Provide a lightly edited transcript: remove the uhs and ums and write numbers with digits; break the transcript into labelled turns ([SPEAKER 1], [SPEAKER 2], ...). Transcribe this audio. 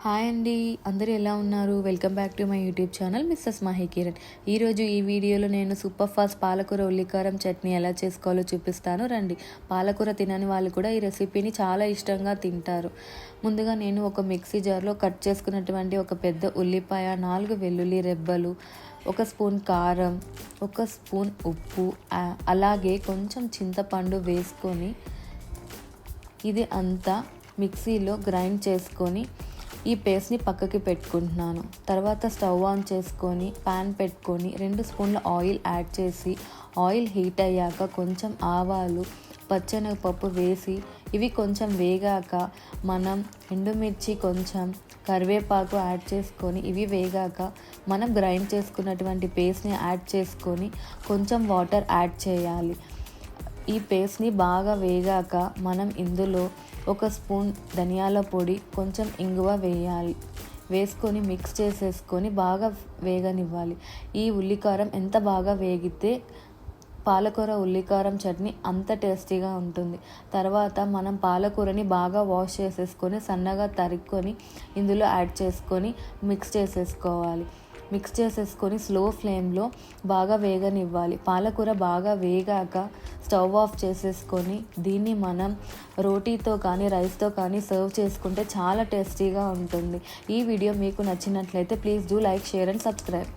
[SPEAKER 1] Hi అండి, అందరూ ఎలా ఉన్నారు? Welcome back to my YouTube channel Mrs Mahi Kiran. ఈరోజు ఈ వీడియోలో నేను సూపర్ ఫాస్ట్ పాలకూర ఉల్లికారం చట్నీ ఎలా చేసుకోవాలో చూపిస్తాను రండి. పాలకూర తినని వాళ్ళు కూడా ఈ రెసిపీని చాలా ఇష్టంగా తింటారు. ముందుగా నేను ఒక మిక్సీ జార్లో కట్ చేసుకున్నటువంటి ఒక పెద్ద ఉల్లిపాయ, 4 వెల్లుల్లి రెబ్బలు, 1 స్పూన్ కారం, 1 స్పూన్ ఉప్పు, అలాగే కొంచెం చింతపండు వేసుకొని ఇది అంతా మిక్సీలో గ్రైండ్ చేసుకొని ఈ పేస్ట్ని పక్కకి పెట్టుకుంటున్నాను. తర్వాత స్టవ్ ఆన్ చేసుకొని ప్యాన్ పెట్టుకొని 2 స్పూన్ల ఆయిల్ యాడ్ చేసి ఆయిల్ హీట్ అయ్యాక కొంచెం ఆవాలు, పచ్చెనగపప్పు వేసి ఇవి కొంచెం వేగాక మనం ఎండుమిర్చి, కొంచెం కరివేపాకు యాడ్ చేసుకొని ఇవి వేగాక మనం గ్రైండ్ చేసుకున్నటువంటి పేస్ట్ని యాడ్ చేసుకొని కొంచెం వాటర్ యాడ్ చేయాలి. ఈ పేస్ట్ని బాగా వేగాక మనం ఇందులో 1 స్పూన్ ధనియాల పొడి, కొంచెం ఇంగువ వేసుకొని మిక్స్ చేసేసుకొని బాగా వేగనివ్వాలి. ఈ ఉల్లికారం ఎంత బాగా వేగితే పాలకూర ఉల్లికారం చట్నీ అంత టేస్టీగా ఉంటుంది. తర్వాత మనం పాలకూరని బాగా వాష్ చేసేసుకొని సన్నగా తరుక్కొని ఇందులో యాడ్ చేసుకొని మిక్స్ చేసేసుకొని స్లో ఫ్లేమ్లో బాగా వేగనివ్వాలి. పాలకూర బాగా వేగాక స్టవ్ ఆఫ్ చేసేసుకొని దీన్ని మనం రోటీతో కానీ రైస్తో కానీ సర్వ్ చేసుకుంటే చాలా టేస్టీగా ఉంటుంది. ఈ వీడియో మీకు నచ్చినట్లయితే please do like, share and subscribe.